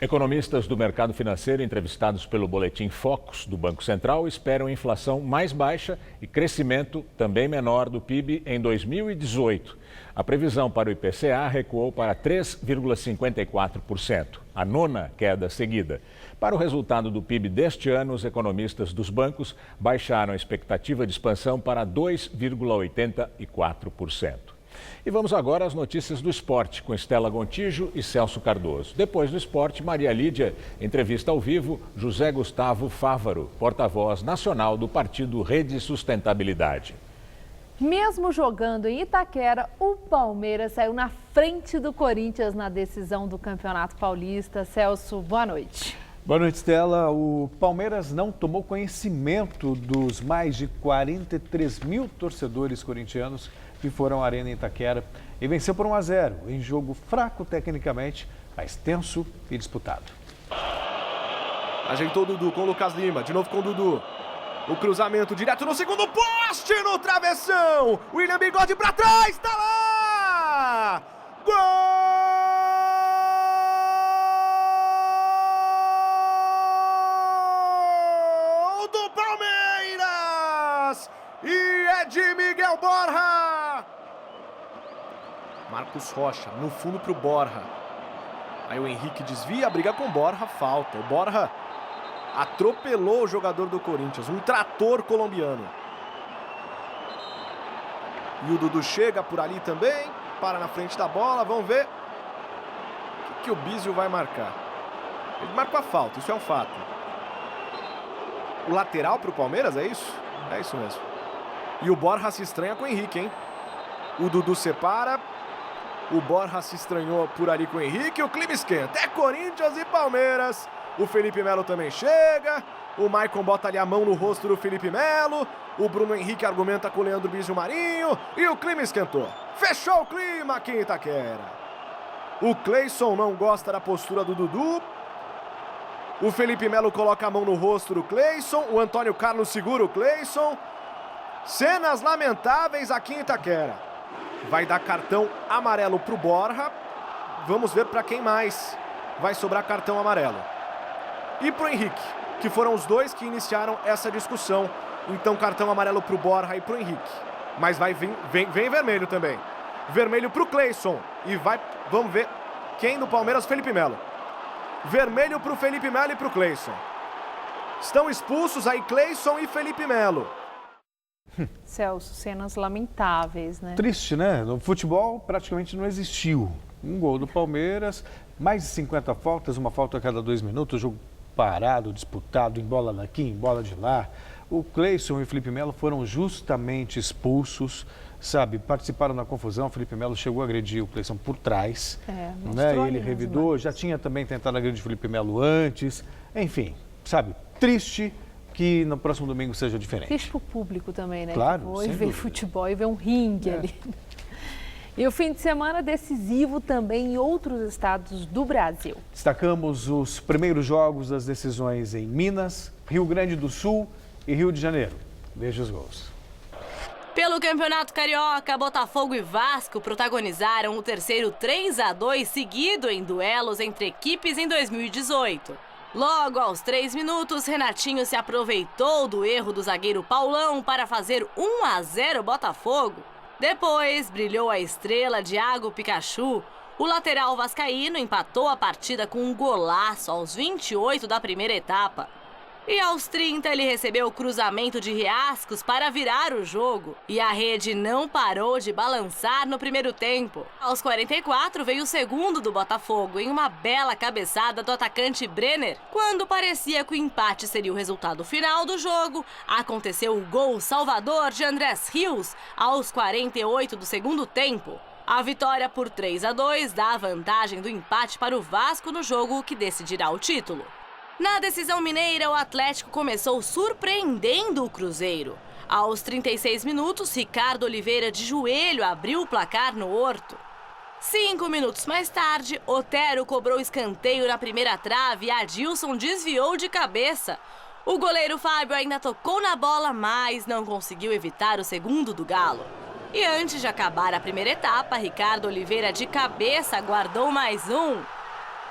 A: Economistas do mercado financeiro entrevistados pelo Boletim Focus do Banco Central esperam inflação mais baixa e crescimento também menor do PIB em 2018. A previsão para o IPCA recuou para 3,54%, a nona queda seguida. Para o resultado do PIB deste ano, os economistas dos bancos baixaram a expectativa de expansão para 2,84%. E vamos agora às notícias do esporte, com Estela Gontijo e Celso Cardoso. Depois do esporte, Maria Lídia entrevista ao vivo José Gustavo Fávaro, porta-voz nacional do partido Rede Sustentabilidade.
B: Mesmo jogando em Itaquera, o Palmeiras saiu na frente do Corinthians na decisão do Campeonato Paulista. Celso, boa noite.
I: Boa noite, Stella. O Palmeiras não tomou conhecimento dos mais de 43 mil torcedores corintianos que foram à Arena Itaquera e venceu por 1-0 em jogo fraco tecnicamente, mas tenso e disputado.
K: Ajeitou o Dudu com o Lucas Lima, de novo com o Dudu. O cruzamento direto no segundo poste, no travessão. William Bigode pra trás, tá lá! Gol do Palmeiras! E é de Miguel Borja! Marcos Rocha, no fundo pro Borja. Aí o Henrique desvia, briga com o Borja, falta. O Borja atropelou o jogador do Corinthians, um trator colombiano. E o Dudu chega por ali também, para na frente da bola, vamos ver o que o Bizio vai marcar. Ele marca a falta, isso é um fato. O lateral para o Palmeiras, é isso? É isso mesmo. E o Borja se estranha com o Henrique, hein? O Dudu separa, O Borja se estranhou por ali com o Henrique. O clima esquenta. É Corinthians e Palmeiras. O Felipe Melo também chega. O Maicon bota ali a mão no rosto do Felipe Melo. O Bruno Henrique argumenta com o Leandro Bizio Marinho. E o clima esquentou. Fechou o clima aqui em Itaquera. O Cleison não gosta da postura do Dudu. O Felipe Melo coloca a mão no rosto do Cleison. O Antônio Carlos segura o Cleison. Cenas lamentáveis aqui em Itaquera. Vai dar cartão amarelo pro Borja. Vamos ver para quem mais vai sobrar cartão amarelo. E pro Henrique, que foram os dois que iniciaram essa discussão. Então cartão amarelo pro Borja e pro Henrique. Mas vem vermelho também. Vermelho pro Cleison. E vamos ver quem do Palmeiras, Felipe Melo. Vermelho pro Felipe Melo e pro Cleison. Estão expulsos aí Cleison e Felipe Melo.
B: Celso, cenas lamentáveis, né?
I: Triste, né? No futebol praticamente não existiu. Um gol do Palmeiras, mais de 50 faltas, uma falta a cada 2 minutos, jogo parado, disputado, em bola daqui, em bola de lá. O Cleison e o Felipe Melo foram justamente expulsos, sabe? Participaram da confusão. O Felipe Melo chegou a agredir o Cleison por trás, né? Ele revidou, já tinha também tentado agredir o Felipe Melo antes. Enfim, sabe? Triste. Que no próximo domingo seja diferente.
B: Triste pro público também, né?
I: Claro,
B: que foi ver futebol e ver um ringue ali. E o fim de semana decisivo também em outros estados do Brasil.
I: Destacamos os primeiros jogos das decisões em Minas, Rio Grande do Sul e Rio de Janeiro. Veja os gols.
U: Pelo Campeonato Carioca, Botafogo e Vasco protagonizaram o terceiro 3-2 seguido em duelos entre equipes em 2018. Logo aos 3 minutos, Renatinho se aproveitou do erro do zagueiro Paulão para fazer 1-0 Botafogo. Depois, brilhou a estrela Thiago Pikachu. O lateral vascaíno empatou a partida com um golaço aos 28 da primeira etapa. E aos 30, ele recebeu o cruzamento de Riascos para virar o jogo. E a rede não parou de balançar no primeiro tempo. Aos 44, veio o segundo do Botafogo, em uma bela cabeçada do atacante Brenner. Quando parecia que o empate seria o resultado final do jogo, aconteceu o gol salvador de Andrés Rios, aos 48 do segundo tempo. A vitória por 3-2 dá a vantagem do empate para o Vasco no jogo que decidirá o título. Na decisão mineira, o Atlético começou surpreendendo o Cruzeiro. Aos 36 minutos, Ricardo Oliveira de joelho abriu o placar no Horto. 5 minutos mais tarde, Otero cobrou escanteio na primeira trave e Adilson desviou de cabeça. O goleiro Fábio ainda tocou na bola, mas não conseguiu evitar o segundo do Galo. E antes de acabar a primeira etapa, Ricardo Oliveira de cabeça guardou mais um.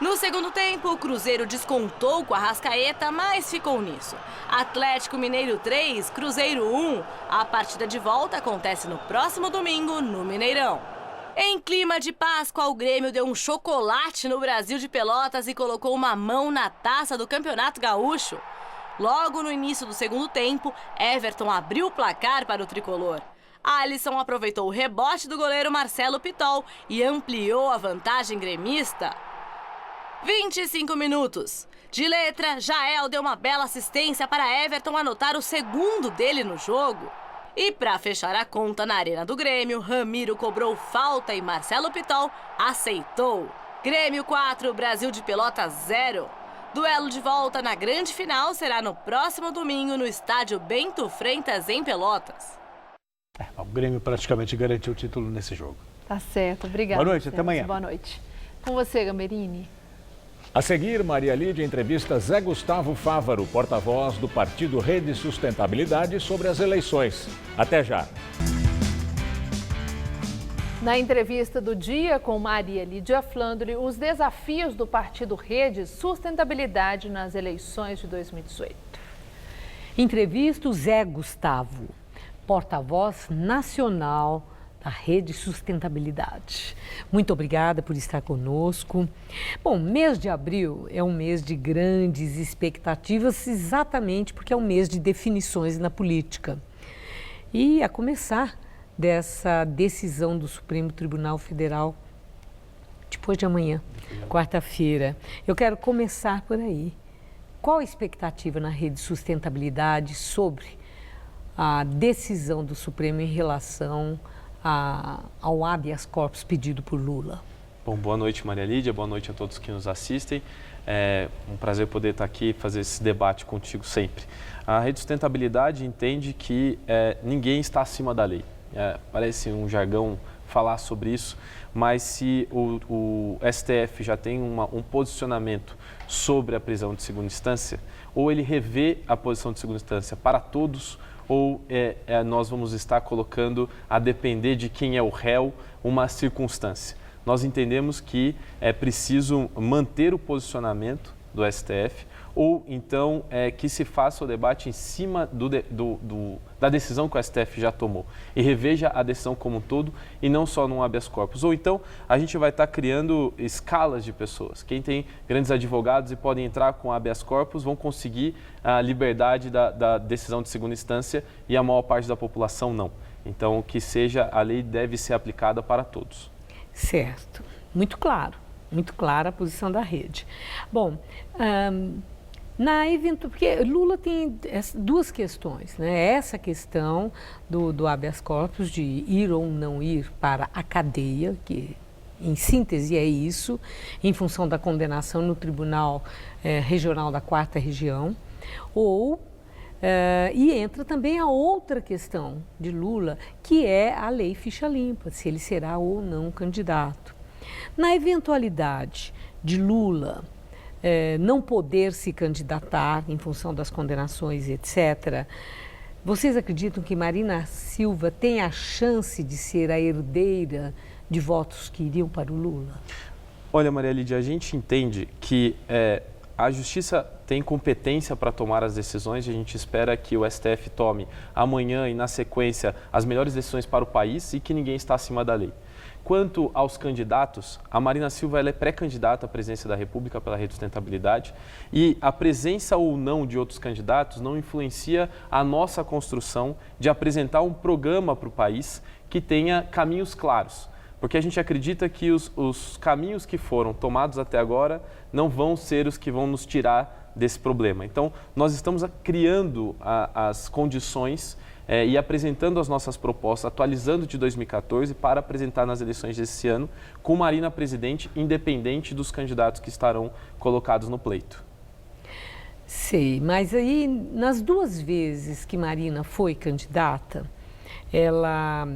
U: No segundo tempo, o Cruzeiro descontou com a Arrascaeta, mas ficou nisso. Atlético Mineiro 3, Cruzeiro 1. A partida de volta acontece no próximo domingo, no Mineirão. Em clima de Páscoa, o Grêmio deu um chocolate no Brasil de Pelotas e colocou uma mão na taça do Campeonato Gaúcho. Logo no início do segundo tempo, Everton abriu o placar para o tricolor. Alisson aproveitou o rebote do goleiro Marcelo Pitol e ampliou a vantagem gremista. 25 minutos. De letra, Jael deu uma bela assistência para Everton anotar o segundo dele no jogo. E para fechar a conta na Arena do Grêmio, Ramiro cobrou falta e Marcelo Pitol aceitou. Grêmio 4, Brasil de Pelotas 0. Duelo de volta na grande final será no próximo domingo no estádio Bento Freitas, em Pelotas.
I: O Grêmio praticamente garantiu o título nesse jogo.
B: Tá certo, obrigada.
I: Boa noite, até amanhã.
B: Boa noite. Com você, Gamberini.
A: A seguir, Maria Lídia entrevista Zé Gustavo Fávaro, porta-voz do Partido Rede Sustentabilidade, sobre as eleições. Até já.
B: Na entrevista do dia com Maria Lídia Flandre, os desafios do Partido Rede Sustentabilidade nas eleições de 2018.
L: Entrevista o Zé Gustavo, porta-voz nacional da Rede Sustentabilidade. Muito obrigada por estar conosco. Bom, mês de abril é um mês de grandes expectativas, exatamente porque é um mês de definições na política. E a começar dessa decisão do Supremo Tribunal Federal, depois de amanhã, quarta-feira. Eu quero começar por aí. Qual a expectativa na Rede Sustentabilidade sobre a decisão do Supremo em relação ao habeas corpus pedido por Lula?
M: Bom, boa noite, Maria Lídia, boa noite a todos que nos assistem. É um prazer poder estar aqui e fazer esse debate contigo sempre. A Rede Sustentabilidade entende que ninguém está acima da lei. Parece um jargão falar sobre isso, mas se o STF já tem um posicionamento sobre a prisão de segunda instância, ou ele revê a posição de segunda instância para todos, ou nós vamos estar colocando, a depender de quem é o réu, uma circunstância. Nós entendemos que é preciso manter o posicionamento do STF, ou então que se faça o debate em cima da decisão que o STF já tomou e reveja a decisão como um todo e não só num habeas corpus. Ou então a gente vai estar criando escalas de pessoas. Quem tem grandes advogados e podem entrar com habeas corpus vão conseguir a liberdade da decisão de segunda instância e a maior parte da população não. Então, que seja, a lei deve ser aplicada para todos.
L: Certo, muito clara a posição da rede. Bom, porque Lula tem duas questões, né? Essa questão do habeas corpus, de ir ou não ir para a cadeia, que em síntese é isso, em função da condenação no Tribunal Regional da 4ª Região, e entra também a outra questão de Lula, que é a lei ficha limpa, se ele será ou não candidato. Na eventualidade de Lula não poder se candidatar em função das condenações, etc., vocês acreditam que Marina Silva tem a chance de ser a herdeira de votos que iriam para o Lula?
M: Olha, Maria Lídia, a gente entende que a Justiça tem competência para tomar as decisões e a gente espera que o STF tome amanhã e na sequência as melhores decisões para o país e que ninguém está acima da lei. Quanto aos candidatos, a Marina Silva ela é pré-candidata à presidência da República pela Rede Sustentabilidade e a presença ou não de outros candidatos não influencia a nossa construção de apresentar um programa para o país que tenha caminhos claros. Porque a gente acredita que os caminhos que foram tomados até agora não vão ser os que vão nos tirar desse problema. Então, nós estamos criando as condições e apresentando as nossas propostas, atualizando de 2014 para apresentar nas eleições desse ano, com Marina presidente, independente dos candidatos que estarão colocados no pleito.
L: Sei, mas aí nas duas vezes que Marina foi candidata, ela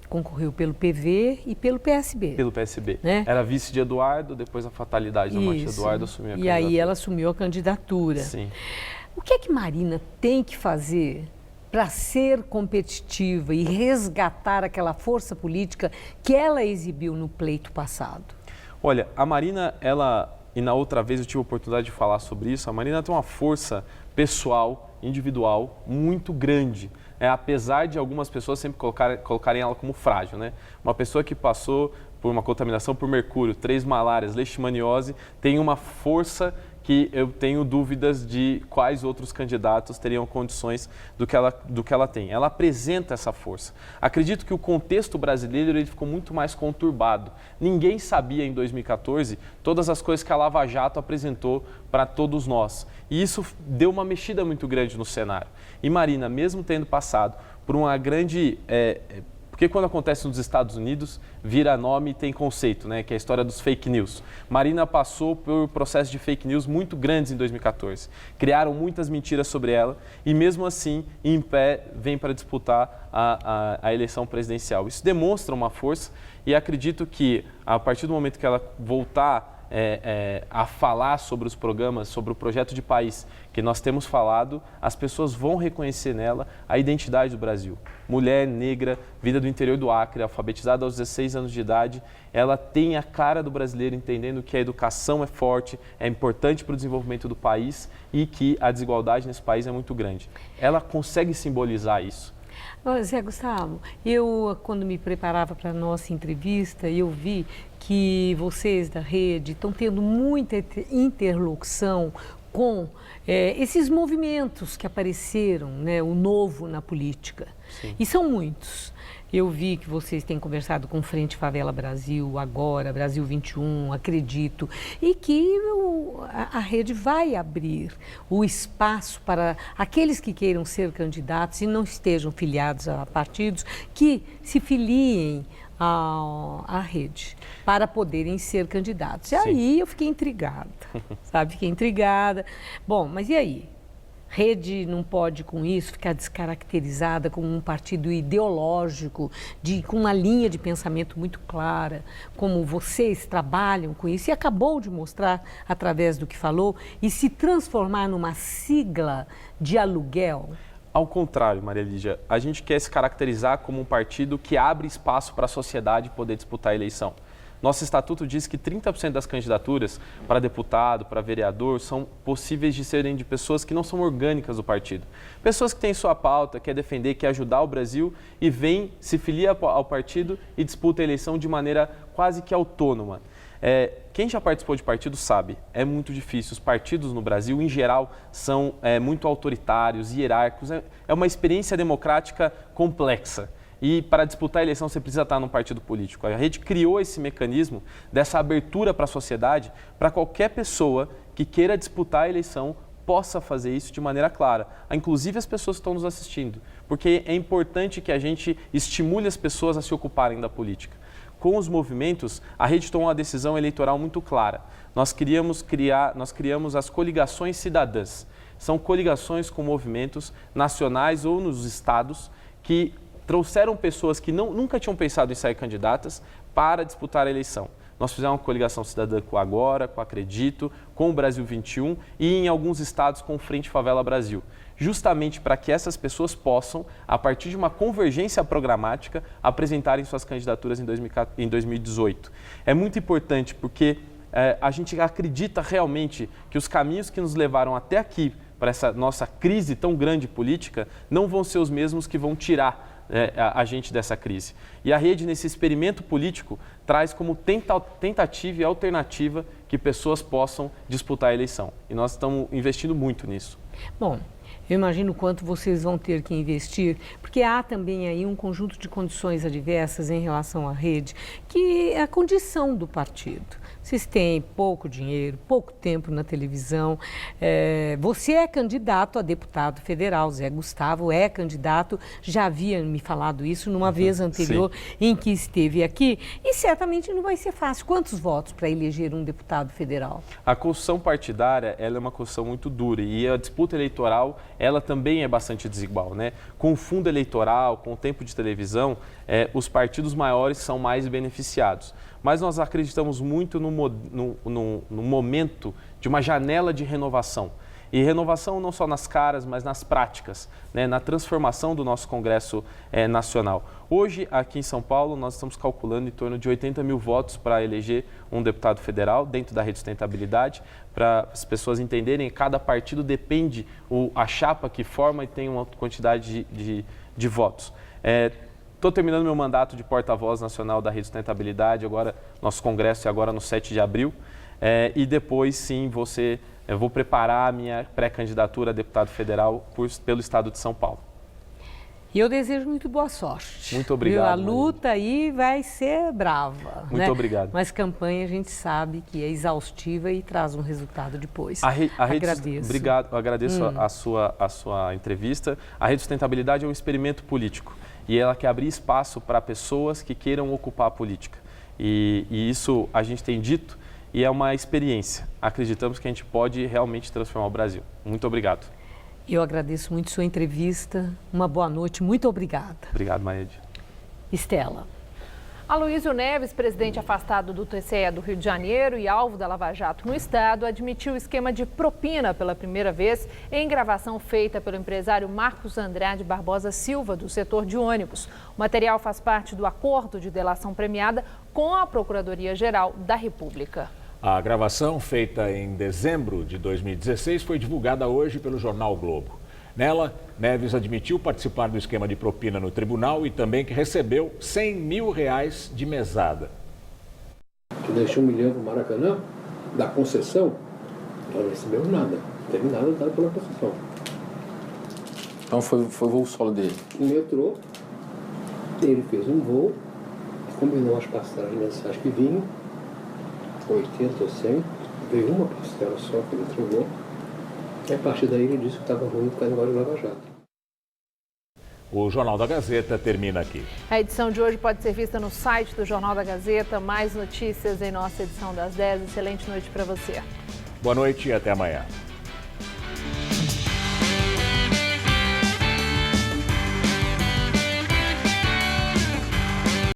L: concorreu pelo PV e pelo PSB.
M: Pelo PSB.
L: Né?
M: Era vice de Eduardo, depois a fatalidade da morte de Eduardo assumiu a candidatura.
L: E aí ela assumiu a candidatura.
M: Sim.
L: O que é que Marina tem que fazer para ser competitiva e resgatar aquela força política que ela exibiu no pleito passado?
M: Olha, a Marina, e na outra vez eu tive a oportunidade de falar sobre isso, a Marina tem uma força pessoal, individual, muito grande. Apesar de algumas pessoas sempre colocarem ela como frágil, né? Uma pessoa que passou por uma contaminação por mercúrio, 3 malárias, leishmaniose, tem uma força que eu tenho dúvidas de quais outros candidatos teriam condições do que ela tem. Ela apresenta essa força. Acredito que o contexto brasileiro ele ficou muito mais conturbado. Ninguém sabia em 2014 todas as coisas que a Lava Jato apresentou para todos nós. E isso deu uma mexida muito grande no cenário. E Marina, mesmo tendo passado por uma grande... Porque quando acontece nos Estados Unidos, vira nome e tem conceito, né? Que é a história dos fake news. Marina passou por processos de fake news muito grandes em 2014. Criaram muitas mentiras sobre ela e mesmo assim, em pé, vem para disputar a eleição presidencial. Isso demonstra uma força e acredito que a partir do momento que ela voltar a falar sobre os programas, sobre o projeto de país que nós temos falado, as pessoas vão reconhecer nela a identidade do Brasil. Mulher, negra, vida do interior do Acre, alfabetizada aos 16 anos de idade, ela tem a cara do brasileiro entendendo que a educação é forte, é importante para o desenvolvimento do país e que a desigualdade nesse país é muito grande. Ela consegue simbolizar isso.
L: Zé Gustavo, eu quando me preparava para a nossa entrevista, eu vi que vocês da rede estão tendo muita interlocução com esses movimentos que apareceram, né, o novo na política. Sim. E são muitos. Eu vi que vocês têm conversado com Frente Favela Brasil, agora, Brasil 21, Acredito, e que a rede vai abrir o espaço para aqueles que queiram ser candidatos e não estejam filiados a partidos, que se filiem à rede para poderem ser candidatos. E aí eu fiquei intrigada, sabe? Fiquei intrigada. Bom, mas e aí? Rede não pode, com isso, ficar descaracterizada como um partido ideológico, com uma linha de pensamento muito clara, como vocês trabalham com isso, e acabou de mostrar, através do que falou, e se transformar numa sigla de aluguel?
M: Ao contrário, Maria Lígia, a gente quer se caracterizar como um partido que abre espaço para a sociedade poder disputar a eleição. Nosso estatuto diz que 30% das candidaturas para deputado, para vereador, são possíveis de serem de pessoas que não são orgânicas do partido. Pessoas que têm sua pauta, quer defender, quer ajudar o Brasil e vem, se filia ao partido e disputa a eleição de maneira quase que autônoma. Quem já participou de partido sabe, é muito difícil. Os partidos no Brasil, em geral, são muito autoritários, hierárquicos. É uma experiência democrática complexa. E para disputar a eleição você precisa estar num partido político. A rede criou esse mecanismo dessa abertura para a sociedade, para qualquer pessoa que queira disputar a eleição possa fazer isso de maneira clara, inclusive as pessoas que estão nos assistindo, porque é importante que a gente estimule as pessoas a se ocuparem da política. Com os movimentos, a rede tomou uma decisão eleitoral muito clara. Nós criamos as coligações cidadãs. São coligações com movimentos nacionais ou nos estados que trouxeram pessoas que nunca tinham pensado em sair candidatas para disputar a eleição. Nós fizemos uma coligação cidadã com o Agora, com o Acredito, com o Brasil 21 e em alguns estados com o Frente Favela Brasil. Justamente para que essas pessoas possam, a partir de uma convergência programática, apresentarem suas candidaturas em 2018. É muito importante porque a gente acredita realmente que os caminhos que nos levaram até aqui, para essa nossa crise tão grande política, não vão ser os mesmos que vão tirar a gente dessa crise. E a rede, nesse experimento político, traz como tentativa e alternativa que pessoas possam disputar a eleição. E nós estamos investindo muito nisso.
L: Bom, eu imagino o quanto vocês vão ter que investir, porque há também aí um conjunto de condições adversas em relação à rede, que é a condição do partido. Vocês têm pouco dinheiro, pouco tempo na televisão. Você é candidato a deputado federal, Zé Gustavo é candidato, já havia me falado isso numa vez anterior em que esteve aqui, e certamente não vai ser fácil. Quantos votos para eleger um deputado federal?
M: A construção partidária ela é uma construção muito dura e a disputa eleitoral ela também é bastante desigual, né? Com o fundo eleitoral, com o tempo de televisão, os partidos maiores são mais beneficiados. Mas nós acreditamos muito no momento de uma janela de renovação. E renovação não só nas caras, mas nas práticas, né? Na transformação do nosso Congresso Nacional. Hoje, aqui em São Paulo, nós estamos calculando em torno de 80 mil votos para eleger um deputado federal dentro da rede de sustentabilidade, para as pessoas entenderem que cada partido depende, a chapa que forma e tem uma quantidade de votos. Estou terminando meu mandato de porta-voz nacional da Rede de Sustentabilidade, agora nosso congresso é agora no 7 de abril, e depois sim eu vou preparar a minha pré-candidatura a deputado federal pelo estado de São Paulo.
L: E eu desejo muito boa sorte.
M: Muito obrigado.
L: A luta aí vai ser brava.
M: Muito obrigado.
L: Mas campanha a gente sabe que é exaustiva e traz um resultado depois.
M: Agradeço. Obrigado, agradeço a sua entrevista. A Rede de Sustentabilidade é um experimento político. E ela quer abrir espaço para pessoas que queiram ocupar a política. E isso a gente tem dito e é uma experiência. Acreditamos que a gente pode realmente transformar o Brasil. Muito obrigado.
L: Eu agradeço muito sua entrevista. Uma boa noite. Muito obrigada.
M: Obrigado, Maria.
L: Estela.
B: Aloysio Neves, presidente afastado do TCE do Rio de Janeiro e alvo da Lava Jato no estado, admitiu o esquema de propina pela primeira vez em gravação feita pelo empresário Marcos Andrade Barbosa Silva, do setor de ônibus. O material faz parte do acordo de delação premiada com a Procuradoria-Geral da República.
A: A gravação, feita em dezembro de 2016, foi divulgada hoje pelo jornal o Globo. Nela, Neves admitiu participar do esquema de propina no tribunal e também que recebeu R$100 mil de mesada.
O: Que deixou 1 milhão para o Maracanã, da concessão, Nós não recebemos nada. Não teve nada dado pela construção.
P: Então foi voo solo dele?
O: O metrô, ele fez um voo, combinou as passagens mensais que vinham, 80 ou 100, veio uma parcela só que ele entregou, e a partir daí ele disse que estava ruim por causa do Lava Jato.
A: O Jornal da Gazeta termina aqui.
B: A edição de hoje pode ser vista no site do Jornal da Gazeta. Mais notícias em nossa edição das 10. Excelente noite para você.
A: Boa noite e até amanhã.